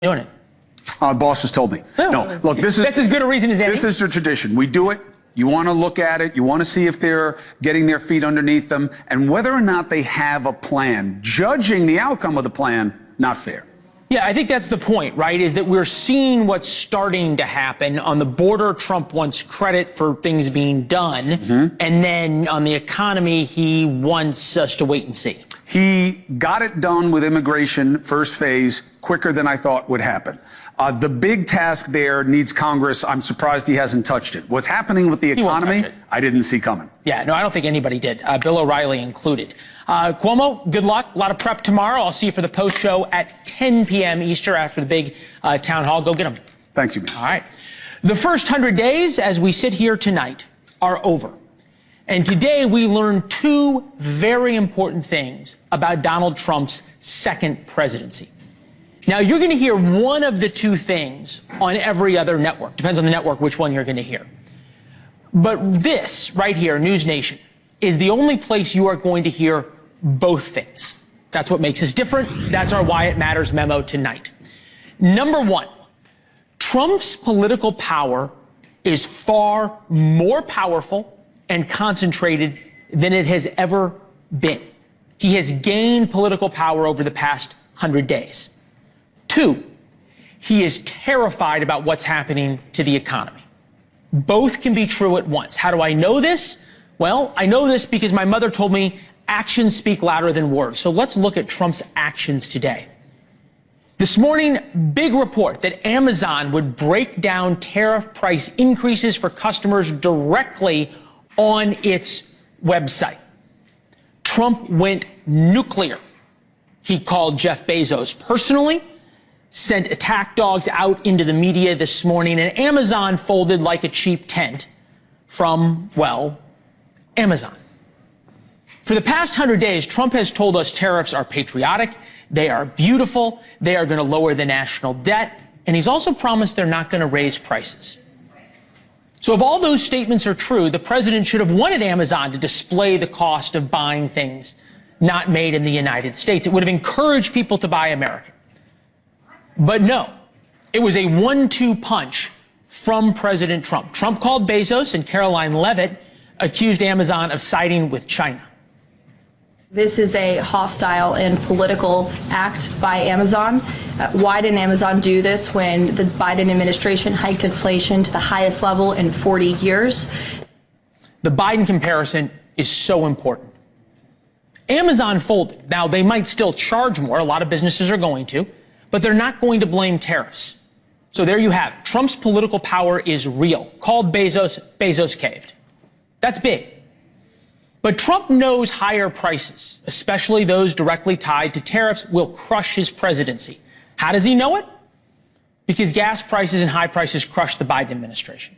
doing it? Boss has told me. No, look, that's as good a reason as any. This is the tradition. We do it. You want to look at it. You want to see if they're getting their feet underneath them and whether or not they have a plan. Judging the outcome of the plan, not fair. Yeah, I think that's the point, right, is that we're seeing what's starting to happen. On the border, Trump wants credit for things being done. And then on the economy, he wants us to wait and see. He got it done with immigration, first phase, quicker than I thought would happen. The big task there needs Congress. I'm surprised he hasn't touched it. What's happening with the economy, I didn't see coming. Yeah, no, I don't think anybody did, Bill O'Reilly included. Cuomo, good luck. A lot of prep tomorrow. I'll see you for the post show at 10 p.m. Eastern after the big town hall. Go get them. Thank you, man. All right. The first 100 days, as we sit here tonight, are over. And today we learned two very important things about Donald Trump's second presidency. Now, you're going to hear one of the two things on every other network. Depends on the network which one you're going to hear. But this right here, NewsNation, is the only place you are going to hear both things. That's what makes us different. That's our Why It Matters memo tonight. Number one, Trump's political power is far more powerful and concentrated than it has ever been. He has gained political power over the past 100 days. Two, he is terrified about what's happening to the economy. Both can be true at once. How do I know this? Well, I know this because my mother told me actions speak louder than words. So let's look at Trump's actions today. This morning, big report that Amazon would break down tariff price increases for customers directly on its website. Trump went nuclear. He called Jeff Bezos personally, sent attack dogs out into the media this morning, and Amazon folded like a cheap tent from, well, Amazon. For the past 100 days, Trump has told us tariffs are patriotic, they are beautiful, they are going to lower the national debt, and he's also promised they're not going to raise prices. So if all those statements are true, the president should have wanted Amazon to display the cost of buying things not made in the United States. It would have encouraged people to buy American. But no, it was a 1-2 punch from President Trump. Trump called Bezos, and Caroline Levitt accused Amazon of siding with China. This is a hostile and political act by Amazon. Why didn't Amazon do this when the Biden administration hiked inflation to the highest level in 40 years? The Biden comparison is so important. Amazon folded. Now, they might still charge more. A lot of businesses are going to. But they're not going to blame tariffs. So there you have it. Trump's political power is real. Called Bezos, Bezos caved. That's big. But Trump knows higher prices, especially those directly tied to tariffs, will crush his presidency. How does he know it? Because gas prices and high prices crush the Biden administration.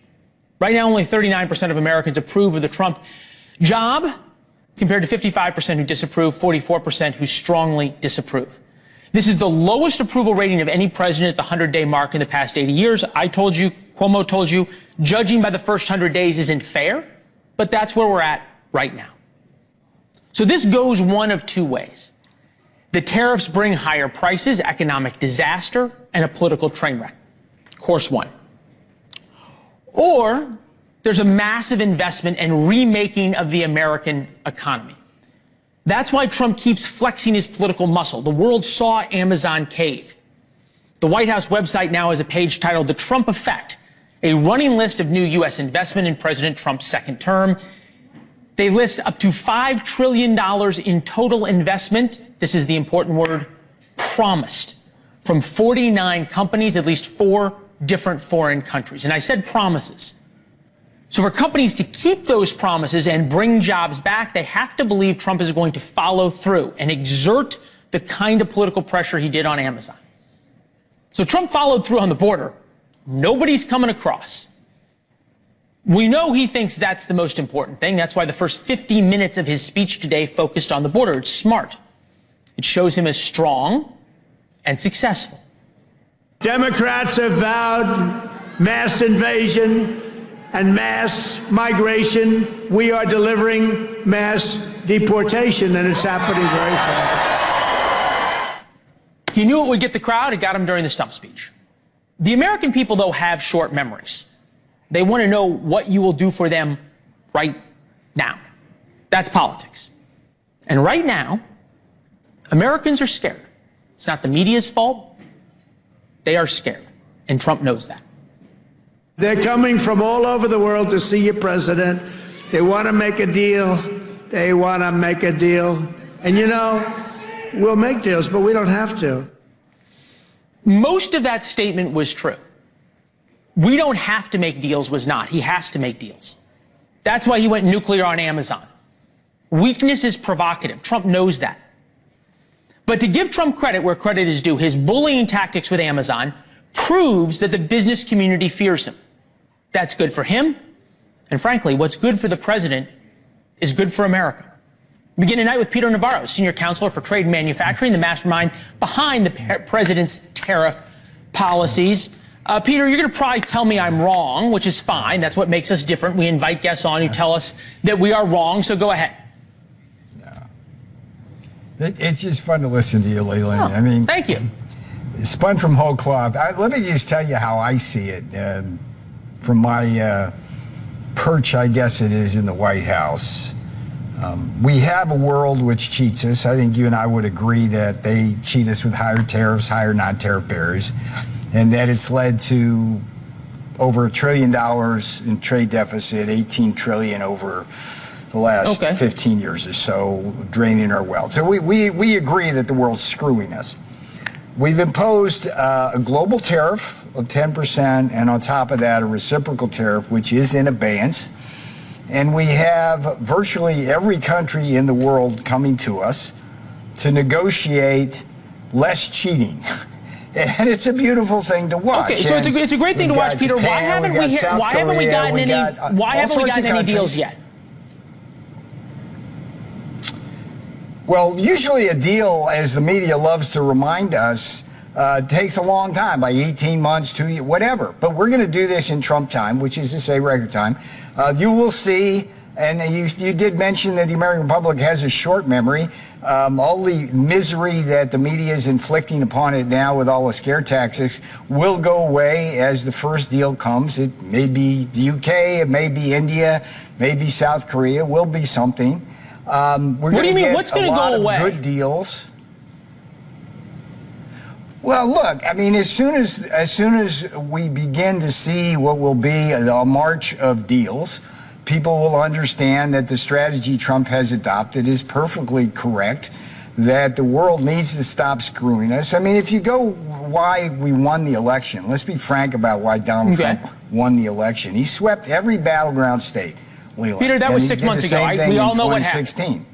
Right now, only 39% of Americans approve of the Trump job, compared to 55% who disapprove, 44% who strongly disapprove. This is the lowest approval rating of any president at the 100-day mark in the past 80 years. I told you, Cuomo told you, judging by the first 100 days isn't fair, but that's where we're at right now. So this goes one of two ways. The tariffs bring higher prices, economic disaster, and a political train wreck. Course one. Or there's a massive investment and remaking of the American economy. That's why Trump keeps flexing his political muscle. The world saw Amazon cave. The White House website now has a page titled The Trump Effect, a running list of new U.S. investment in President Trump's second term. They list up to $5 trillion in total investment. This is the important word, promised, from 49 companies, at least 4 different foreign countries. And I said promises. So for companies to keep those promises and bring jobs back, they have to believe Trump is going to follow through and exert the kind of political pressure he did on Amazon. So Trump followed through on the border. Nobody's coming across. We know he thinks that's the most important thing. That's why the first 50 minutes of his speech today focused on the border. It's smart. It shows him as strong and successful. Democrats have vowed mass invasion and mass migration. We are delivering mass deportation, and it's happening very fast. He knew it would get the crowd. It got him during the stump speech. The American people, though, have short memories. They want to know what you will do for them right now. That's politics. And right now, Americans are scared. It's not the media's fault. They are scared. And Trump knows that. They're coming from all over the world to see your president. They want to make a deal. They want to make a deal. And you know, we'll make deals, but we don't have to. Most of that statement was true. We don't have to make deals was not. He has to make deals. That's why he went nuclear on Amazon. Weakness is provocative. Trump knows that. But to give Trump credit where credit is due, his bullying tactics with Amazon proves that the business community fears him. That's good for him. And frankly, what's good for the president is good for America. We begin tonight with Peter Navarro, senior counselor for trade and manufacturing, the mastermind behind the president's tariff policies. Peter, you're going to probably tell me I'm wrong, which is fine. That's what makes us different. We invite guests on who tell us that we are wrong. So go ahead. It's just fun to listen to you, Leland. Oh, I mean, thank you. Spun from whole cloth. Let me just tell you how I see it from my perch, I guess it is, in the White House. We have a world which cheats us. I think you and I would agree that they cheat us with higher tariffs, higher non-tariff barriers, and that it's led to over $1 trillion in trade deficit, $18 trillion over the last 15 years or so, draining our wealth. So we agree that the world's screwing us. We've imposed a global tariff of 10%, and on top of that, a reciprocal tariff, which is in abeyance. And we have virtually every country in the world coming to us to negotiate less cheating. And it's a beautiful thing to watch. Okay, so it's a great thing to watch, Peter. Why haven't we gotten any deals yet? Well, usually a deal, as the media loves to remind us, takes a long time, by 18 months, 2 years, whatever. But we're going to do this in Trump time, which is to say record time. You will see, and you did mention that the American public has a short memory. All the misery that the media is inflicting upon it now with all the scare tactics will go away as the first deal comes. It may be the UK, it may be India, maybe South Korea, will be something. What do you mean? What's going to go away? Good deals. Well, look, I mean, as soon as we begin to see what will be a march of deals, people will understand that the strategy Trump has adopted is perfectly correct, that the world needs to stop screwing us. I mean, if you go why we won the election, let's be frank about why Donald Trump won the election. He swept every battleground state. Leland. Peter, that was 6 months ago. We all know what happened.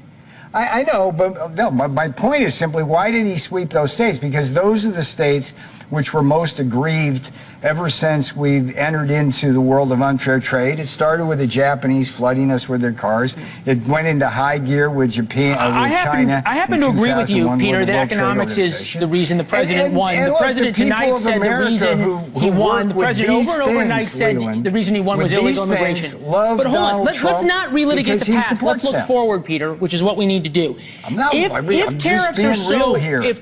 I know, but no, my point is simply, why did he sweep those states? Because those are the states which were most aggrieved ever since we've entered into the world of unfair trade. It started with the Japanese flooding us with their cars. It went into high gear with Japan, China. I happen to agree with you, Peter, that economics is the reason the president won. The president tonight said the reason he won. The president over and overnight said the reason he won was illegal immigration. But hold on, let's not relitigate the past. Let's look forward, Peter, which is what we need to do. If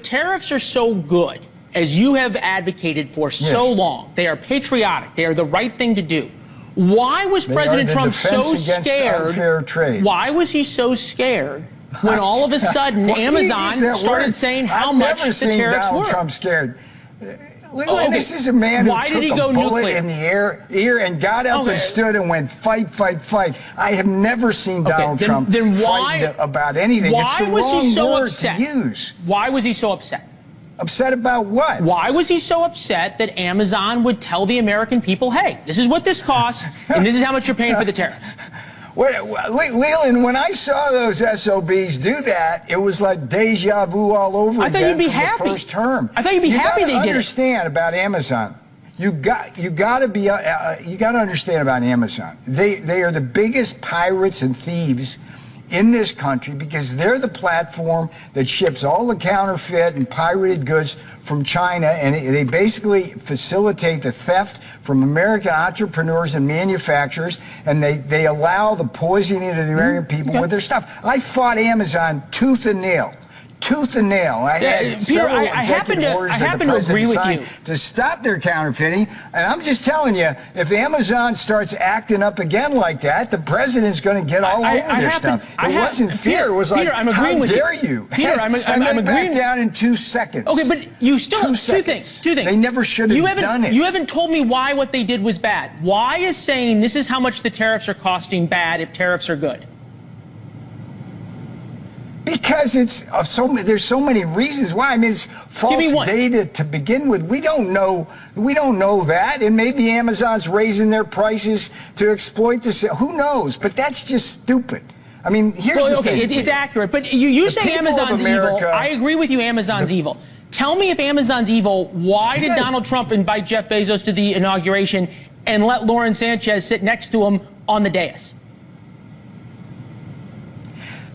tariffs are so good, as you have advocated for so long, they are patriotic, they are the right thing to do. Why was President Trump so scared? Why was he so scared when all of a sudden Amazon started saying how much the tariffs were? Trump scared. This is a man who took a bullet in the ear and got up and stood and went, fight, fight, fight. I have never seen Donald Trump fight about anything. It's the wrong word to use. Why was he so upset? Upset about what? Why was he so upset that Amazon would tell the American people, hey, this is what this costs, and this is how much you're paying for the tariffs? Leland, when I saw those SOBs do that, it was like deja vu all over again. I thought you'd be happy. The first term. I thought you'd be happy they did it. You understand about Amazon. You got to understand about Amazon. They are the biggest pirates and thieves in this country because they're the platform that ships all the counterfeit and pirated goods from China, and they basically facilitate the theft from American entrepreneurs and manufacturers, and they allow the poisoning of the American people with their stuff. I fought Amazon tooth and nail tooth and nail. I had Peter, several I happen executive orders that the to agree president with signed you to stop their counterfeiting. And I'm just telling you, if Amazon starts acting up again like that, the president's going to get all over their stuff. It wasn't fear. It was like, Peter, I'm agreeing how with dare you? Peter, I'm agreeing. Back down in 2 seconds. Okay, but you still 2 seconds. Two things. They never should have done it. You haven't told me why what they did was bad. Why is saying this is how much the tariffs are costing bad if tariffs are good? Because there's so many reasons why. I mean, it's false data to begin with. We don't know that, and maybe Amazon's raising their prices to exploit this. Who knows? But that's just stupid. I mean, here's the thing. It's accurate, but you say Amazon's evil. I agree with you. Amazon's evil. Tell me if Amazon's evil. Why did Donald Trump invite Jeff Bezos to the inauguration and let Lauren Sanchez sit next to him on the dais?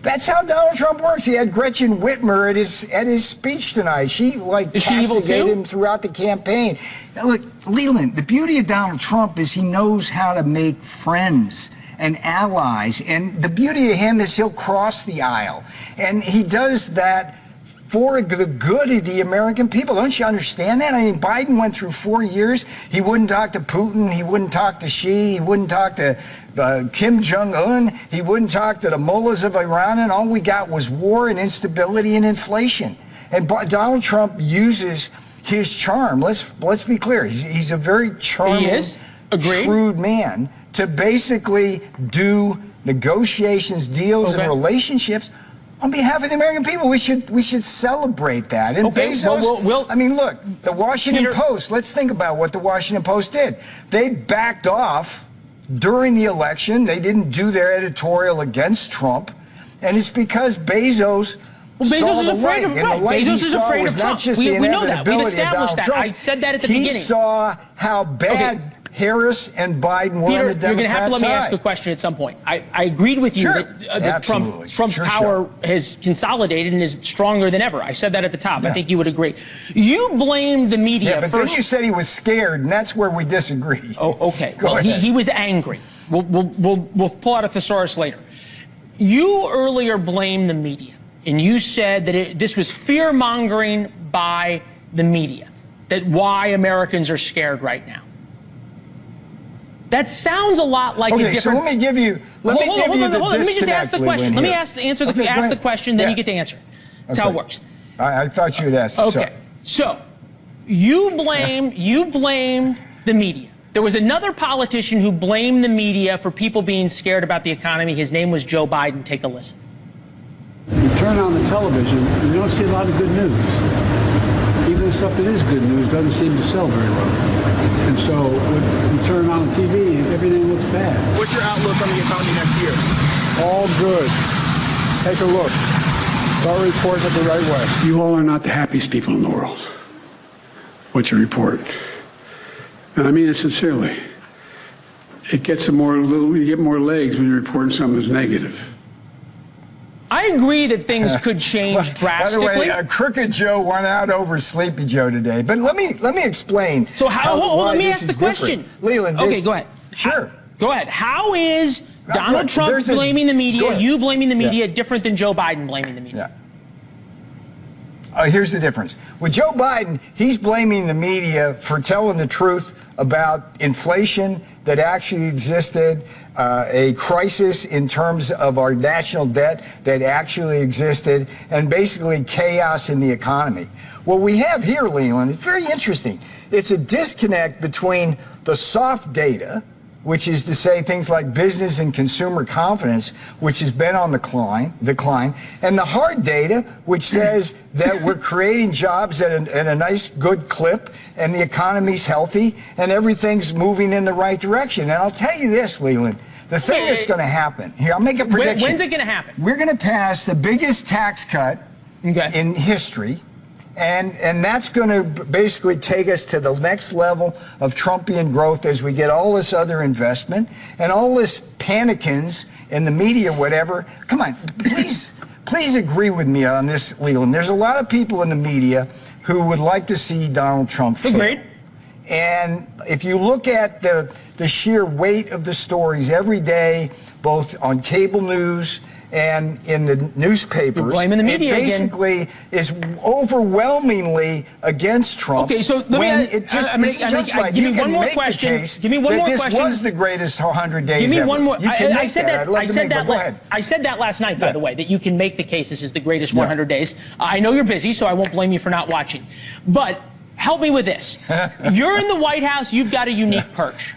That's how Donald Trump works. He had Gretchen Whitmer at his speech tonight. She castigated him throughout the campaign. Now, look, Leland, the beauty of Donald Trump is he knows how to make friends and allies. And the beauty of him is he'll cross the aisle. And he does that for the good of the American people. Don't you understand that? I mean, Biden went through 4 years. He wouldn't talk to Putin. He wouldn't talk to Xi. He wouldn't talk to Kim Jong-un. He wouldn't talk to the mullahs of Iran. And all we got was war and instability and inflation. And Donald Trump uses his charm. Let's be clear. He's a very charming, shrewd man to basically do negotiations, deals, and relationships on behalf of the American people. We should celebrate that. And Bezos, I mean, look, the Washington Post, let's think about what the Washington Post did. They backed off during the election. They didn't do their editorial against Trump. And it's because Bezos Bezos is afraid of Trump. Bezos is afraid of Trump. We know that. We've established that. I said that at the beginning. He saw how bad Harris and Biden were on the Democrat side. You're going to have to let me ask a question at some point. I agreed with you that Trump's power has consolidated and is stronger than ever. I said that at the top. I think you would agree. You blamed the media but first. Then you said he was scared, and that's where we disagree. Oh, okay. Well, he was angry. We'll pull out a thesaurus later. You earlier blamed the media, and you said that this was fear-mongering by the media, that why Americans are scared right now. That sounds a lot like a different. So let me give you the Let me just ask the question. Let me ask the question, then you get to answer. That's how it works. I thought you had asked. Okay. So you blamed the media. There was another politician who blamed the media for people being scared about the economy. His name was Joe Biden. Take a listen. You turn on the television, you don't see a lot of good news. Even the stuff that is good news doesn't seem to sell very well. And so when you turn on the TV, everything looks bad. What's your outlook on the economy next year? All good. Take a look. Start reporting it the right way. You all are not the happiest people in the world. What you report. And I mean it sincerely. You get more legs when you're reporting something that's negative. I agree that things could change drastically. By the way, Crooked Joe won out over Sleepy Joe today. But let me explain. So let me ask the question. Leland, okay, go ahead. Sure. Go ahead. How is Donald Trump blaming the media, you blaming the media, different than Joe Biden blaming the media? Here's the difference. With Joe Biden, he's blaming the media for telling the truth about inflation that actually existed, a crisis in terms of our national debt that actually existed, and basically chaos in the economy. What we have here, Leland, is very interesting. It's a disconnect between the soft data, which is to say things like business and consumer confidence, which has been on the decline, and the hard data, which says that we're creating jobs at a nice, good clip, and the economy's healthy, and everything's moving in the right direction. And I'll tell you this, Leland, the thing that's going to happen, here, I'll make a prediction. When's it going to happen? We're going to pass the biggest tax cut in history. And that's going to basically take us to the next level of Trumpian growth as we get all this other investment and all this panicins in the media, whatever. Come on, please agree with me on this, Leland. There's a lot of people in the media who would like to see Donald Trump fail. Agreed. And if you look at the sheer weight of the stories every day, both on cable news and in the newspapers, You're blaming the media it basically again. is overwhelmingly against Trump. Okay, so let me give me one more question. Give me one more question. This was the greatest 100 days Give me ever. one more. You can I make said that. I'd love to make that. Go ahead. I said that last night, by the way, that you can make the case this is the greatest 100 days. I know you're busy, so I won't blame you for not watching. But help me with this. You're in the White House. You've got a unique perch.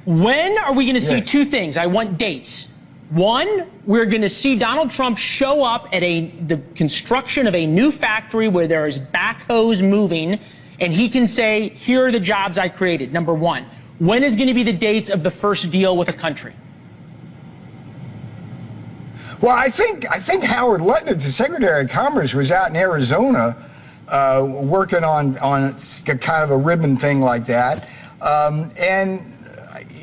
When are we going to see two things? I want dates. One, we're going to see Donald Trump show up at the construction of a new factory where there is backhoes moving, and he can say, here are the jobs I created, number one. When is going to be the dates of the first deal with a country? Well, I think Howard Lutnick, the Secretary of Commerce, was out in Arizona working on kind of a ribbon thing like that. And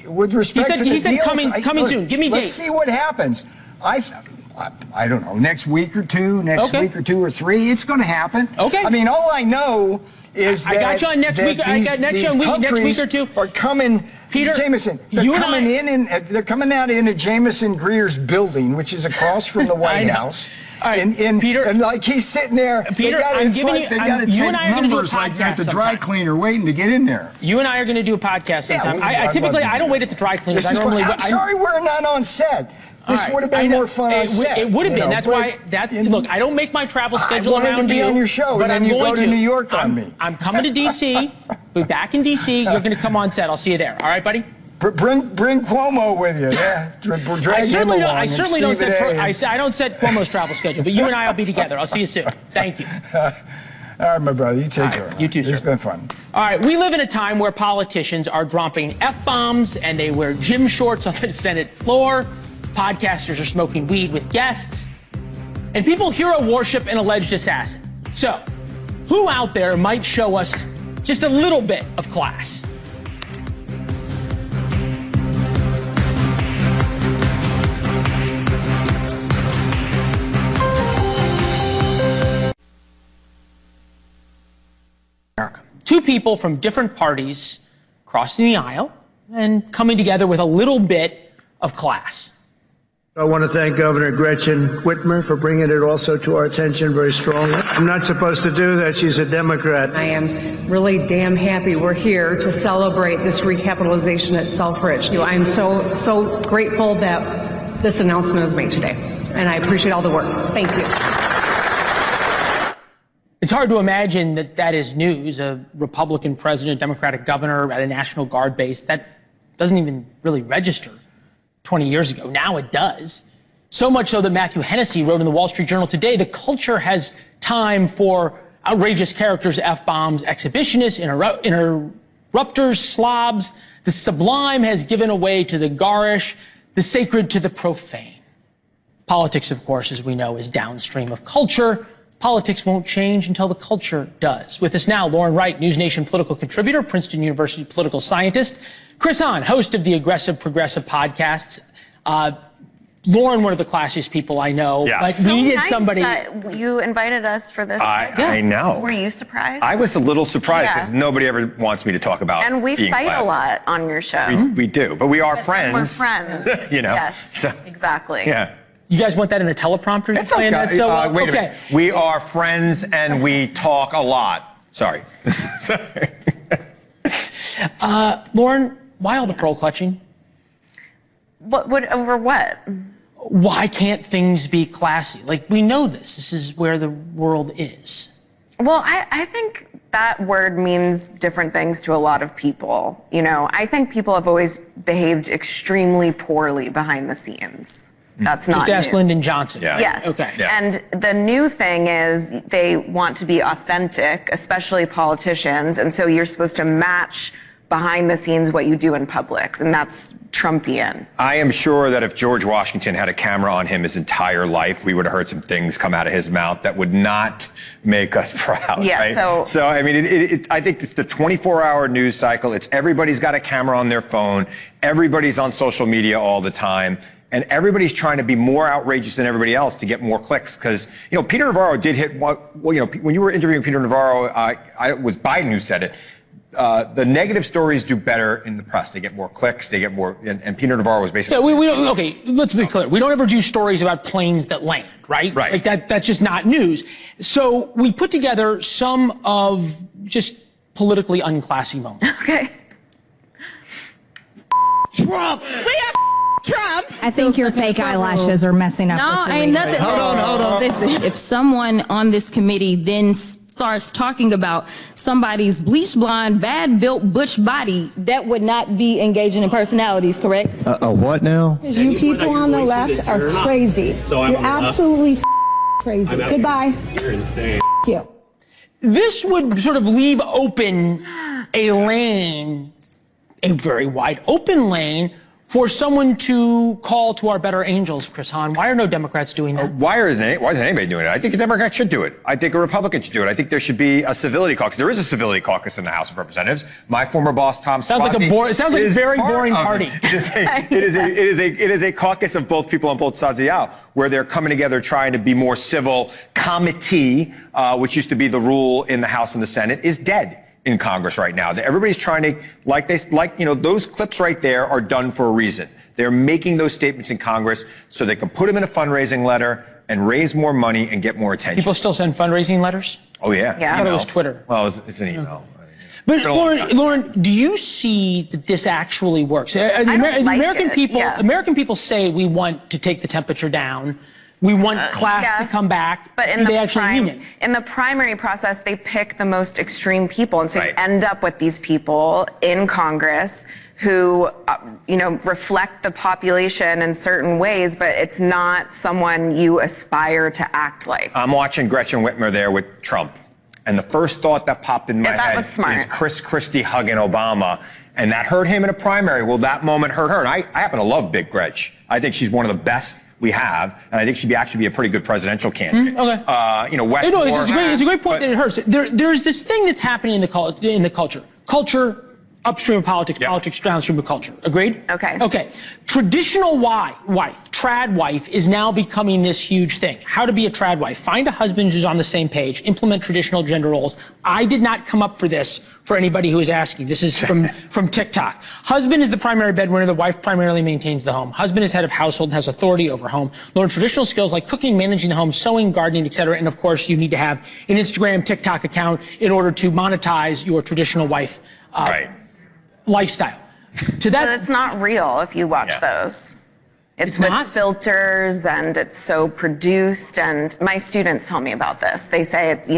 with respect to the he said deals, coming soon. Give me dates. Let's see what happens. I don't know, next week or two, week or 2 or 3, it's going to happen. Okay. I mean, all I know is that I got you on next week. I got next week or two. Are coming. Peter, Jameson, they're coming out into Jameson Greer's building, which is across from the White House. All right, Peter, and like he's sitting there. Peter, they got to take numbers like at the dry cleaner waiting to get in there. You and I are going to do a podcast sometime. Yeah, I don't wait at the dry cleaners. I'm sorry we're not on set. This would have been more fun on set. It would have been. That's why. Look, I don't make my travel schedule around you. I wanted to be on your show, and then you go to New York on me. I'm coming to D.C. We're back in D.C. You're going to come on set. I'll see you there. All right, buddy? Bring Cuomo with you. Yeah, drag him along. I certainly don't set. I don't set Cuomo's travel schedule, but you and I will be together. I'll see you soon. Thank you. All right, my brother. You take care. You too, sir. It's been fun. All right, we live in a time where politicians are dropping F-bombs and they wear gym shorts on the Senate floor. Podcasters are smoking weed with guests. And people hero worship an alleged assassin. So, who out there might show us just a little bit of class? America. Two people from different parties crossing the aisle and coming together with a little bit of class. I want to thank Governor Gretchen Whitmer for bringing it also to our attention very strongly. I'm not supposed to do that. She's a Democrat. I am really damn happy we're here to celebrate this recapitalization at Selfridge. I'm so grateful that this announcement was made today, and I appreciate all the work. Thank you. It's hard to imagine that is news. A Republican president, Democratic governor at a National Guard base, that doesn't even really register 20 years ago. Now it does. So much so that Matthew Hennessy wrote in the Wall Street Journal today, the culture has time for outrageous characters, F-bombs, exhibitionists, interrupters, slobs. The sublime has given away to the garish, the sacred to the profane. Politics, of course, as we know, is downstream of culture. Politics won't change until the culture does. With us now, Lauren Wright, NewsNation political contributor, Princeton University political scientist. Chris Hahn, host of the Aggressive Progressive podcasts. Lauren, one of the classiest people I know. Yeah. Like, So we needed nice somebody. That you invited us for this. I know. Were you surprised? I was a little surprised because Yeah. nobody ever wants me to talk about. And we being fight classy. a lot on your show. We do, but we are friends. We're friends. You know. Yes. So, exactly. yeah. You guys want that in a teleprompter? You're It's playing okay. that so well? Wait a Okay. minute. We are friends and we talk a lot. Sorry. Sorry. Lauren, why all the pearl clutching? Over what? Why can't things be classy? Like, we know this. This is where the world is. Well, I think that word means different things to a lot of people. You know, I think people have always behaved extremely poorly behind the scenes. That's not Just ask new. Lyndon Johnson. Yeah. Yes. Okay. Yeah. And the new thing is they want to be authentic, especially politicians. And so you're supposed to match behind the scenes what you do in public. And that's Trumpian. I am sure that if George Washington had a camera on him his entire life, we would have heard some things come out of his mouth that would not make us proud. Yeah, right? So I mean, I think it's the 24-hour news cycle. It's everybody's got a camera on their phone. Everybody's on social media all the time. And everybody's trying to be more outrageous than everybody else to get more clicks. Because, you know, Peter Navarro did hit, well, you know, when you were interviewing Peter Navarro, it was Biden who said it. the negative stories do better in the press. They get more clicks. They get more. And Peter Navarro was basically. Yeah, we don't. Okay, let's be clear. We don't ever do stories about planes that land, right? Right. Like that's just not news. So we put together some of just politically unclassy moments. Okay. Trump. We have Trump. I think your fake eyelashes are messing up. No, with your ain't reading. nothing. Hold on. Listen, if someone on this committee then starts talking about somebody's bleach blonde, bad built butch body, that would not be engaging in personalities, correct? A what now? You people on the left are crazy. You're absolutely crazy. Goodbye. You're insane. You. This would sort of leave open a lane, a very wide open lane, for someone to call to our better angels, Chris Hahn. Why are no Democrats doing that? Why isn't anybody doing it? I think a Democrat should do it. I think a Republican should do it. I think there should be a civility caucus. There is a civility caucus in the House of Representatives. My former boss, Tom Sounds like a sounds like a very boring party. It is a caucus of both people on both sides of the aisle where they're coming together trying to be more civil. Committee, which used to be the rule in the House and the Senate, is dead in Congress right now. Everybody's trying to, those clips right there are done for a reason. They're making those statements in Congress so they can put them in a fundraising letter and raise more money and get more attention. People still send fundraising letters? Oh, yeah. Yeah. I thought it was Twitter. Well, it's an email. But Lauren, do you see that this actually works? The American people say we want to take the temperature down. We want class to come back. But do they actually mean it? In the primary process, they pick the most extreme people. And so you end up with these people in Congress who, reflect the population in certain ways, but it's not someone you aspire to act like. I'm watching Gretchen Whitmer there with Trump. And the first thought that popped in my head is Chris Christie hugging Obama. And that hurt him in a primary. Well, that moment hurt her. And I happen to love Big Gretch. I think she's one of the best we have, and I think she'd actually be a pretty good presidential candidate. Okay. Westmore. It's a great point that it hurts. There's this thing that's happening in the culture. Culture upstream of politics, politics downstream of culture. Agreed? Okay. Okay. Traditional wife, trad wife, is now becoming this huge thing. How to be a trad wife. Find a husband who's on the same page. Implement traditional gender roles. I did not come up for this for anybody who is asking. This is from TikTok. Husband is the primary breadwinner. The wife primarily maintains the home. Husband is head of household and has authority over home. Learn traditional skills like cooking, managing the home, sewing, gardening, etc. And of course, you need to have an Instagram, TikTok account in order to monetize your traditional wife lifestyle. To that, but it's not real if you watch those. It's with filters and it's so produced. And my students tell me about this. They say it's,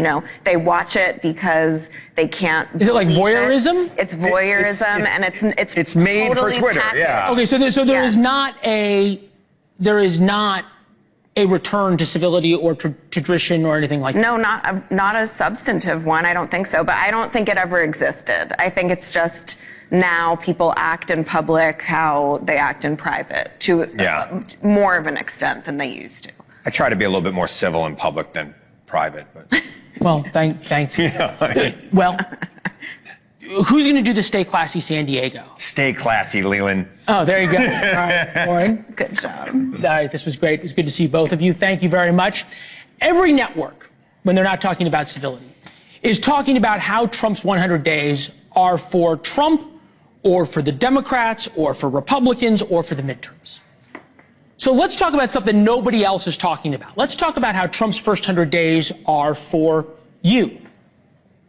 they watch it because they can't. Is it like voyeurism? It's voyeurism, and it's made totally for Twitter. packaged. Yeah. Okay, so there is not a return to civility or tradition or anything like that. No, not a substantive one. I don't think so. But I don't think it ever existed. I think it's just now people act in public how they act in private to more of an extent than they used to. I try to be a little bit more civil in public than private, but. Well, thank you. Well, who's going to do the Stay Classy San Diego? Stay classy, Leland. Oh, there you go. All right, Lauren. Good job. All right, this was great. It was good to see both of you. Thank you very much. Every network, when they're not talking about civility, is talking about how Trump's 100 days are for Trump or for the Democrats or for Republicans or for the midterms. So let's talk about something nobody else is talking about. Let's talk about how Trump's first 100 days are for you.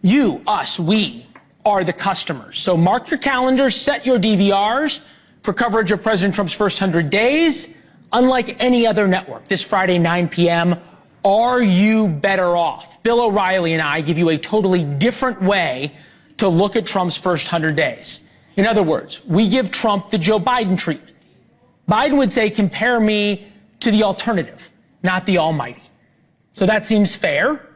You, us, we are the customers. So mark your calendars, set your DVRs for coverage of President Trump's first 100 days. Unlike any other network, this Friday, 9 p.m., are you better off? Bill O'Reilly and I give you a totally different way to look at Trump's first 100 days. In other words, we give Trump the Joe Biden treatment. Biden would say, compare me to the alternative, not the almighty. So that seems fair.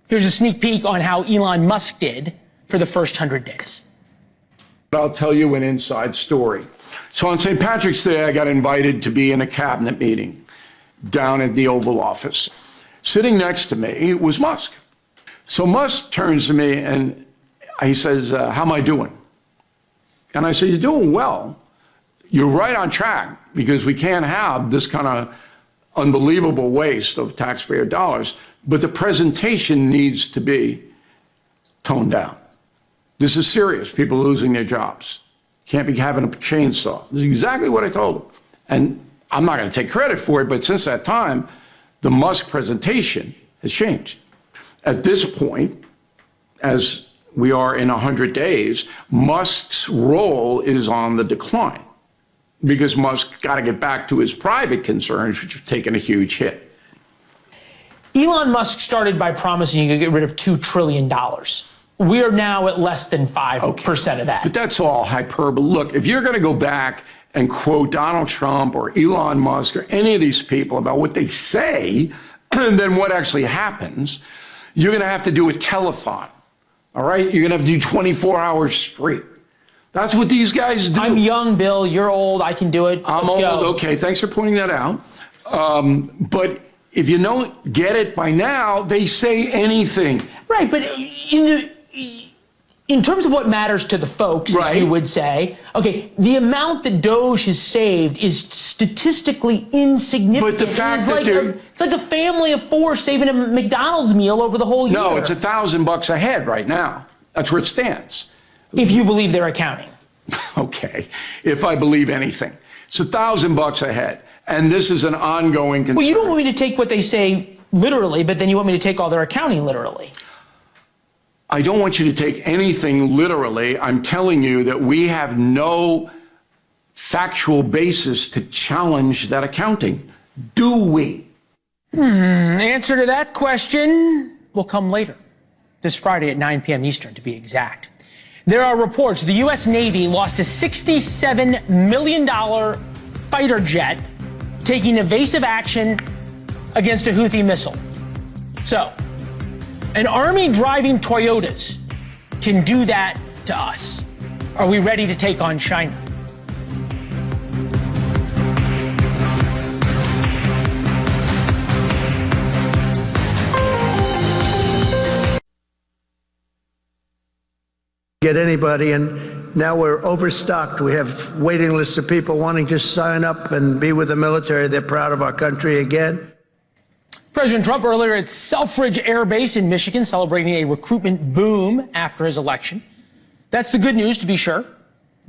Here's a sneak peek on how Elon Musk did for the first 100 days. I'll tell you an inside story. So on St. Patrick's Day, I got invited to be in a cabinet meeting down at the Oval Office. Sitting next to me was Musk. So Musk turns to me and he says, how am I doing? And I said, you're doing well. You're right on track because we can't have this kind of unbelievable waste of taxpayer dollars, but the presentation needs to be toned down. This is serious. People are losing their jobs. Can't be having a chainsaw. This is exactly what I told him. And I'm not going to take credit for it, but since that time, the Musk presentation has changed. At this point, as we are in 100 days, Musk's role is on the decline because Musk got to get back to his private concerns, which have taken a huge hit. Elon Musk started by promising he could get rid of $2 trillion. We are now at less than 5% of that. But that's all hyperbole. Look, if you're going to go back and quote Donald Trump or Elon Musk or any of these people about what they say and then what actually happens, you're going to have to do a telethon. All right? You're going to have to do 24 hours straight. That's what these guys do. I'm young, Bill. You're old. I can do it. I'm old. Okay, thanks for pointing that out. But if you don't get it by now, they say anything. Right, but in terms of what matters to the folks, right, you would say, okay, the amount that Doge has saved is statistically insignificant. But the fact that it's like a family of four saving a McDonald's meal over the whole year. No, it's $1,000 a head right now. That's where it stands. If you believe their accounting. Okay, if I believe anything. It's $1,000 a head. And this is an ongoing concern. Well, you don't want me to take what they say literally, but then you want me to take all their accounting literally. I don't want you to take anything literally. I'm telling you that we have no factual basis to challenge that accounting. Do we? Answer to that question will come later, this Friday at 9 p.m. Eastern, to be exact. There are reports the U.S. Navy lost a $67 million fighter jet taking evasive action against a Houthi missile. So, an army driving Toyotas can do that to us. Are we ready to take on China? Get anybody, and now we're overstocked. We have waiting lists of people wanting to sign up and be with the military. They're proud of our country again. President Trump earlier at Selfridge Air Base in Michigan celebrating a recruitment boom after his election. That's the good news, to be sure.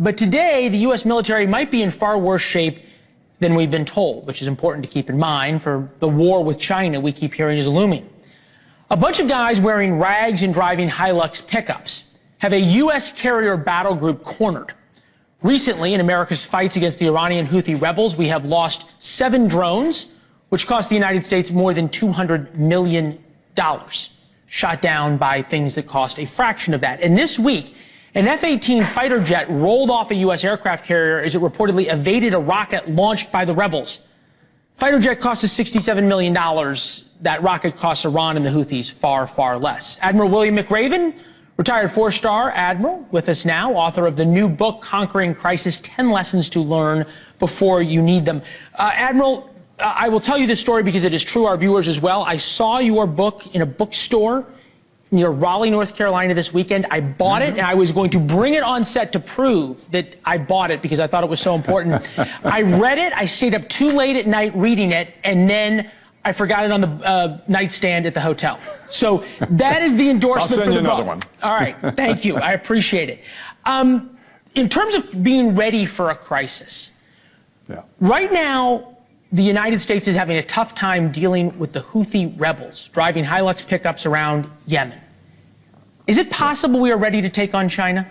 But today, the U.S. military might be in far worse shape than we've been told, which is important to keep in mind for the war with China we keep hearing is looming. A bunch of guys wearing rags and driving Hilux pickups have a U.S. carrier battle group cornered. Recently, in America's fights against the Iranian Houthi rebels, we have lost 7 drones, which cost the United States more than $200 million, shot down by things that cost a fraction of that. And this week, an F-18 fighter jet rolled off a U.S. aircraft carrier as it reportedly evaded a rocket launched by the rebels. Fighter jet cost us $67 million. That rocket costs Iran and the Houthis far, far less. Admiral William McRaven, retired 4-star admiral, with us now, author of the new book, Conquering Crisis, 10 Lessons to Learn Before You Need Them. Admiral, I will tell you this story because it is true, our viewers as well. I saw your book in a bookstore near Raleigh, North Carolina this weekend. I bought it, and I was going to bring it on set to prove that I bought it because I thought it was so important. I read it, I stayed up too late at night reading it, and then I forgot it on the nightstand at the hotel. So that is the endorsement for the book. I'll send you another one. All right, thank you. I appreciate it. In terms of being ready for a crisis, right now, the United States is having a tough time dealing with the Houthi rebels driving Hilux pickups around Yemen. Is it possible we are ready to take on China?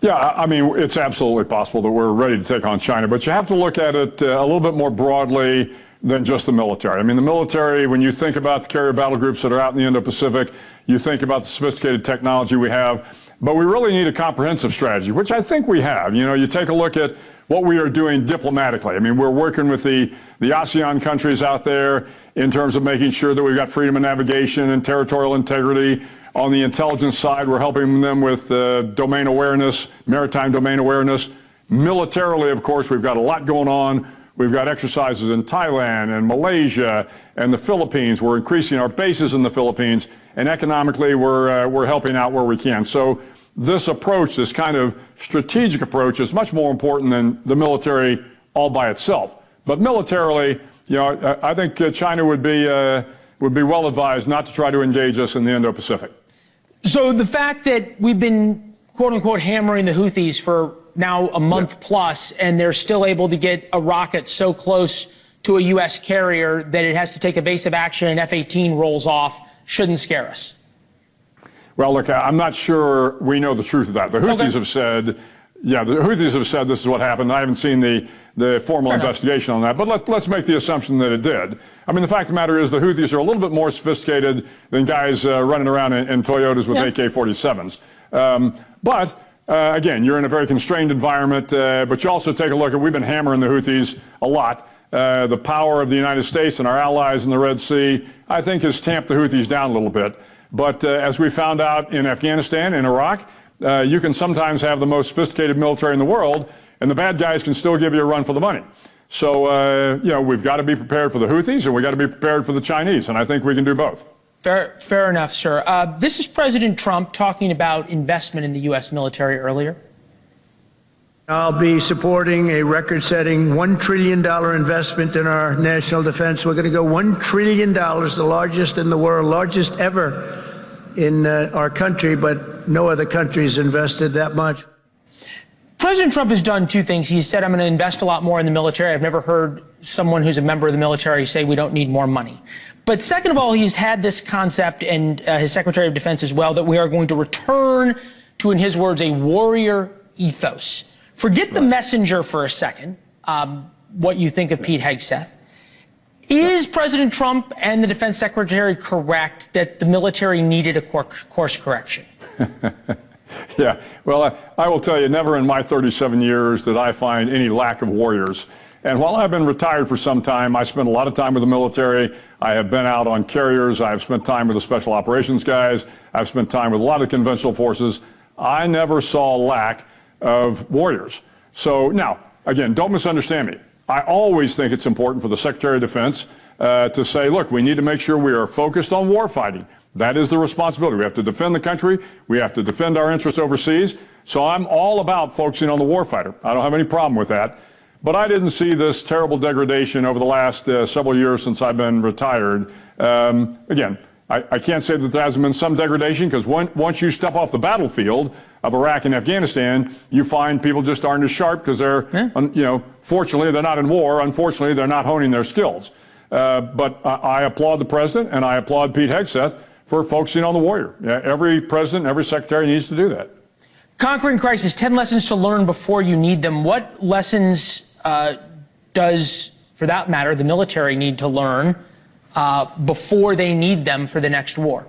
Yeah, I mean, it's absolutely possible that we're ready to take on China, but you have to look at it a little bit more broadly than just the military. I mean, the military, when you think about the carrier battle groups that are out in the Indo-Pacific, you think about the sophisticated technology we have, but we really need a comprehensive strategy, which I think we have. You know, you take a look at what we are doing diplomatically. I mean, we're working with the ASEAN countries out there in terms of making sure that we've got freedom of navigation and territorial integrity. On the intelligence side, we're helping them with domain awareness, maritime domain awareness. Militarily, of course, we've got a lot going on. We've got exercises in Thailand and Malaysia and the Philippines. We're increasing our bases in the Philippines, and economically, we're helping out where we can. So this approach, this kind of strategic approach, is much more important than the military all by itself. But militarily, you know, I think China would be well advised not to try to engage us in the Indo-Pacific. So the fact that we've been, quote unquote, hammering the Houthis for now a month plus, and they're still able to get a rocket so close to a U.S. carrier that it has to take evasive action and F-18 rolls off, shouldn't scare us. Well, look, I'm not sure we know the truth of that. The Houthis have said, the Houthis have said this is what happened. I haven't seen the formal investigation on that, but let's make the assumption that it did. I mean, the fact of the matter is the Houthis are a little bit more sophisticated than guys running around in Toyotas with AK-47s. Again, you're in a very constrained environment, but you also take a look at, we've been hammering the Houthis a lot. The power of the United States and our allies in the Red Sea, I think, has tamped the Houthis down a little bit. But as we found out in Afghanistan and Iraq, you can sometimes have the most sophisticated military in the world, and the bad guys can still give you a run for the money. So, we've got to be prepared for the Houthis, and we've got to be prepared for the Chinese, and I think we can do both. Fair enough, sir. This is President Trump talking about investment in the U.S. military earlier. I'll be supporting a record-setting $1 trillion investment in our national defense. We're going to go $1 trillion, the largest in the world, largest ever in our country, but no other country has invested that much. President Trump has done two things. He said, I'm going to invest a lot more in the military. I've never heard someone who's a member of the military say we don't need more money. But second of all, he's had this concept, and his Secretary of Defense as well, that we are going to return to, in his words, a warrior ethos. Forget the messenger for a second, what you think of Pete Hegseth. Is President Trump and the Defense Secretary correct that the military needed a course correction? Yeah, well, I will tell you, never in my 37 years did I find any lack of warriors. And while I've been retired for some time, I spent a lot of time with the military. I have been out on carriers. I've spent time with the special operations guys. I've spent time with a lot of conventional forces. I never saw a lack of warriors. So now, again, don't misunderstand me. I always think it's important for the Secretary of Defense to say, look, we need to make sure we are focused on war fighting. That is the responsibility. We have to defend the country. We have to defend our interests overseas. So I'm all about focusing on the warfighter. I don't have any problem with that. But I didn't see this terrible degradation over the last several years since I've been retired. Again, I can't say that there hasn't been some degradation, because once you step off the battlefield of Iraq and Afghanistan, you find people just aren't as sharp because they're, fortunately, they're not in war. Unfortunately, they're not honing their skills. But I applaud the president, and I applaud Pete Hegseth for focusing on the warrior. Every president, every secretary needs to do that. Conquering crisis, 10 lessons to learn before you need them. What lessons does, for that matter, the military need to learn before they need them for the next war?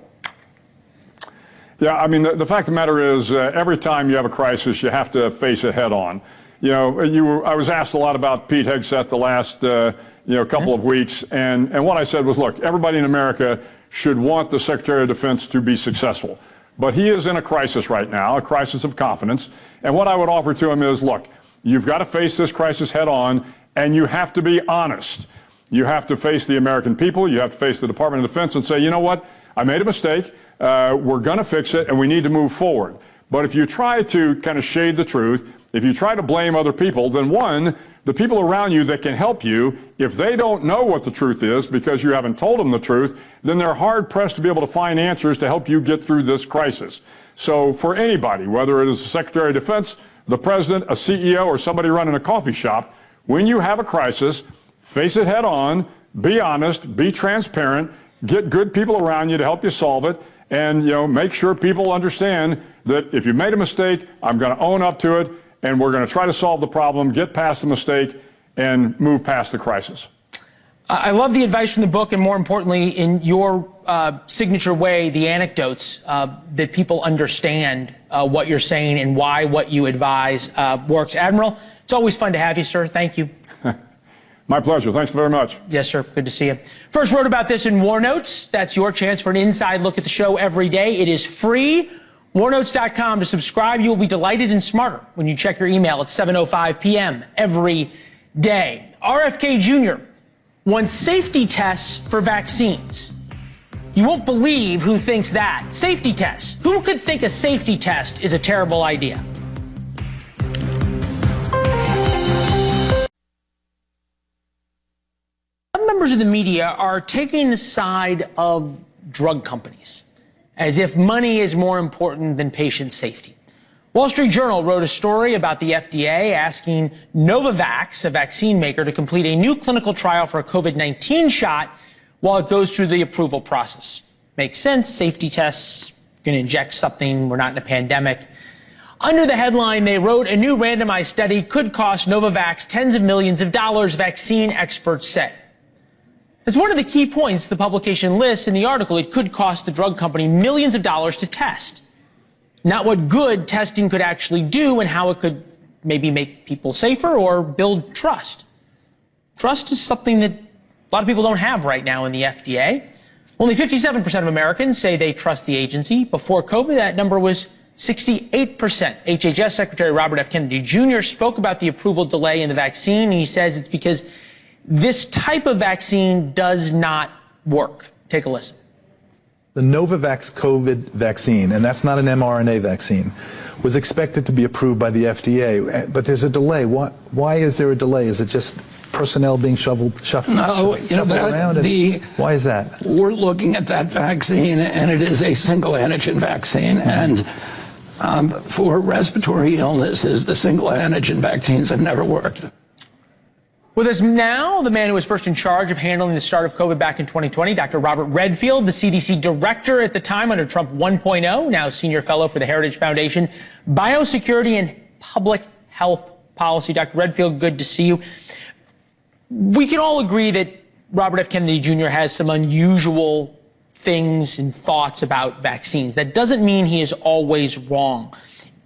Yeah, I mean, the fact of the matter is, every time you have a crisis, you have to face it head on. I was asked a lot about Pete Hegseth the last, couple of weeks, and what I said was, look, everybody in America should want the Secretary of Defense to be successful. But he is in a crisis right now, a crisis of confidence. And what I would offer to him is, look, you've got to face this crisis head on, and you have to be honest. You have to face the American people. You have to face the Department of Defense and say, you know what? I made a mistake. We're going to fix it, and we need to move forward. But if you try to kind of shade the truth, if you try to blame other people, then one, the people around you that can help you, if they don't know what the truth is because you haven't told them the truth, then they're hard-pressed to be able to find answers to help you get through this crisis. So for anybody, whether it is the Secretary of Defense, the President, a CEO, or somebody running a coffee shop, when you have a crisis, face it head on, be honest, be transparent, get good people around you to help you solve it, and make sure people understand that if you made a mistake, I'm going to own up to it, and we're going to try to solve the problem, get past the mistake, and move past the crisis. I love the advice from the book, and more importantly, in your signature way, the anecdotes that people understand what you're saying and why what you advise works. Admiral, it's always fun to have you, sir. Thank you. My pleasure. Thanks very much. Yes, sir. Good to see you. First wrote about this in War Notes. That's your chance for an inside look at the show every day. It is free. Warnotes.com to subscribe. You will be delighted and smarter when you check your email at 7:05 p.m. every day. RFK Jr. wants safety tests for vaccines. You won't believe who thinks that. Safety tests. Who could think a safety test is a terrible idea? Some members of the media are taking the side of drug companies as if money is more important than patient safety. Wall Street Journal wrote a story about the FDA asking Novavax, a vaccine maker, to complete a new clinical trial for a COVID-19 shot while it goes through the approval process. Makes sense. Safety tests, going to inject something. We're not in a pandemic. Under the headline, they wrote, a new randomized study could cost Novavax tens of millions of dollars, vaccine experts say. As one of the key points the publication lists in the article, it could cost the drug company millions of dollars to test. Not what good testing could actually do and how it could maybe make people safer or build trust. Trust is something that a lot of people don't have right now in the FDA. Only 57% of Americans say they trust the agency. Before COVID, that number was 68%. HHS Secretary Robert F. Kennedy Jr. spoke about the approval delay in the vaccine, and he says it's because this type of vaccine does not work. Take a listen. The Novavax COVID vaccine, and that's not an mRNA vaccine, was expected to be approved by the FDA, but there's a delay. Why is there a delay? Is it just personnel being shuffled around? Why is that? We're looking at that vaccine, and it is a single antigen vaccine, and for respiratory illnesses, the single antigen vaccines have never worked. With us now, the man who was first in charge of handling the start of COVID back in 2020, Dr. Robert Redfield, the CDC director at the time under Trump 1.0, now senior fellow for the Heritage Foundation, Biosecurity and Public Health Policy. Dr. Redfield, good to see you. We can all agree that Robert F. Kennedy Jr. has some unusual things and thoughts about vaccines. That doesn't mean he is always wrong.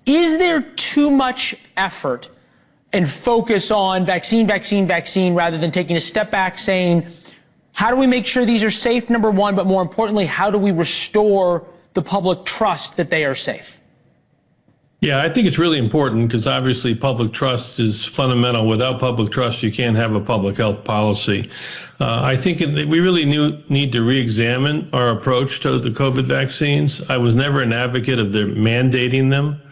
Is there too much effort and focus on vaccine rather than taking a step back saying, how do we make sure these are safe, number one, but more importantly, how do we restore the public trust that they are safe? Yeah, I think it's really important because obviously public trust is fundamental. Without public trust, you can't have a public health policy. I think we really need to re-examine our approach to the COVID vaccines. I was never an advocate of their mandating them.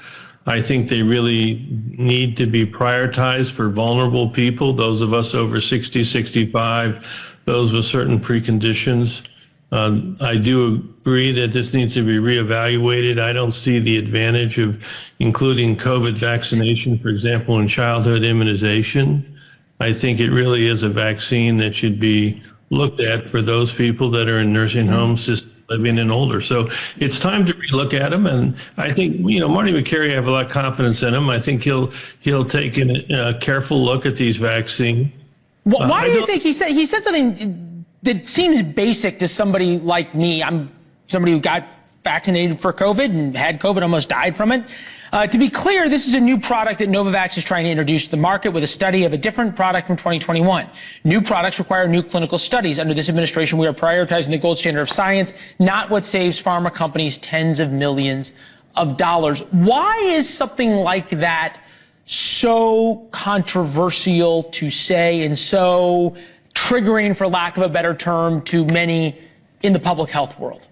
I think they really need to be prioritized for vulnerable people, those of us over 60, 65, those with certain preconditions. I do agree that this needs to be reevaluated. I don't see the advantage of including COVID vaccination, for example, in childhood immunization. I think it really is a vaccine that should be looked at for those people that are in nursing homes, living and older. So it's time to relook at them. And I think, Marty McCary, I have a lot of confidence in him. I think he'll take a careful look at these vaccines. Why do you think he said something that seems basic to somebody like me? I'm somebody who got vaccinated for COVID and had COVID, almost died from it. To be clear, this is a new product that Novavax is trying to introduce to the market with a study of a different product from 2021. New products require new clinical studies. Under this administration, we are prioritizing the gold standard of science, not what saves pharma companies tens of millions of dollars. Why is something like that so controversial to say and so triggering, for lack of a better term, to many in the public health world?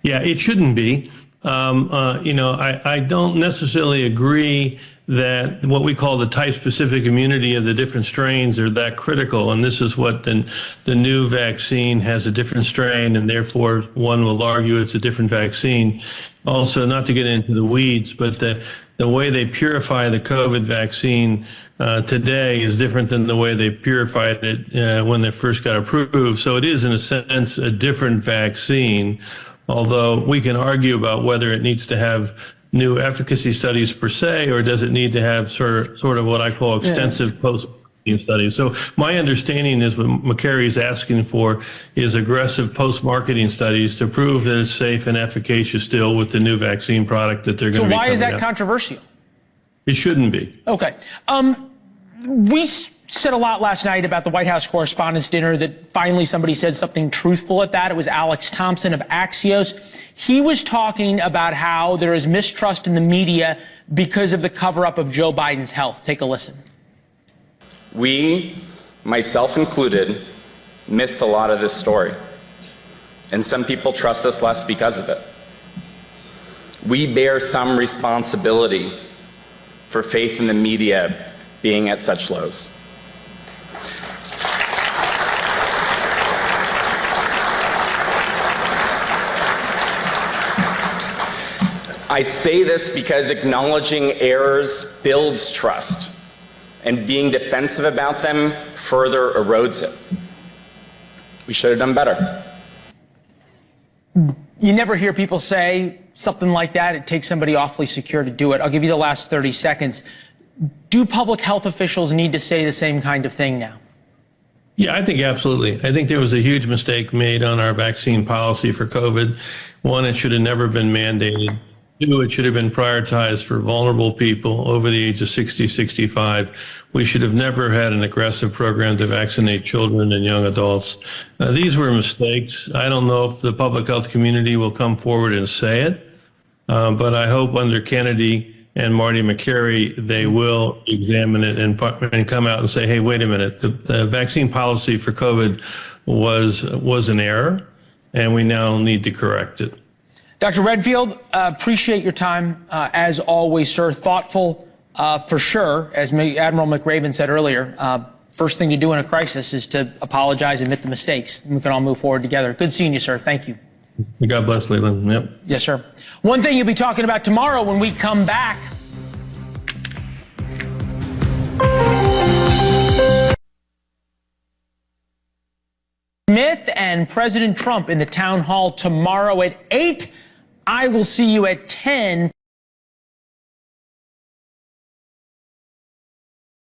Yeah, it shouldn't be. I don't necessarily agree that what we call the type-specific immunity of the different strains are that critical. And this is what the new vaccine has a different strain, and therefore one will argue it's a different vaccine. Also, not to get into the weeds, but the way they purify the COVID vaccine today is different than the way they purified it when they first got approved. So it is, in a sense, a different vaccine. Although we can argue about whether it needs to have new efficacy studies per se, or does it need to have sort of what I call extensive post-marketing studies. So my understanding is what McCary is asking for is aggressive post-marketing studies to prove that it's safe and efficacious still with the new vaccine product that they're going to be coming out. So why is that controversial? It shouldn't be. Okay. We said a lot last night about the White House Correspondents' Dinner that finally somebody said something truthful at that. It was Alex Thompson of Axios. He was talking about how there is mistrust in the media because of the cover-up of Joe Biden's health. Take a listen. We, myself included, missed a lot of this story. And some people trust us less because of it. We bear some responsibility for faith in the media being at such lows. I say this because acknowledging errors builds trust, and being defensive about them further erodes it. We should have done better. You never hear people say something like that. It takes somebody awfully secure to do it. I'll give you the last 30 seconds. Do public health officials need to say the same kind of thing now? Yeah, I think absolutely. I think there was a huge mistake made on our vaccine policy for COVID. One, it should have never been mandated. Two, it should have been prioritized for vulnerable people over the age of 60, 65. We should have never had an aggressive program to vaccinate children and young adults. These were mistakes. I don't know if the public health community will come forward and say it, but I hope under Kennedy and Marty McCary, they will examine it and come out and say, hey, wait a minute, the vaccine policy for COVID was an error, and we now need to correct it. Dr. Redfield, appreciate your time, as always, sir. Thoughtful, for sure. As Admiral McRaven said earlier, first thing to do in a crisis is to apologize, admit the mistakes. We can all move forward together. Good seeing you, sir. Thank you. God bless, Leland. Yep. Yes, sir. One thing you'll be talking about tomorrow when we come back. Smith and President Trump in the town hall tomorrow at 8. I will see you at 10.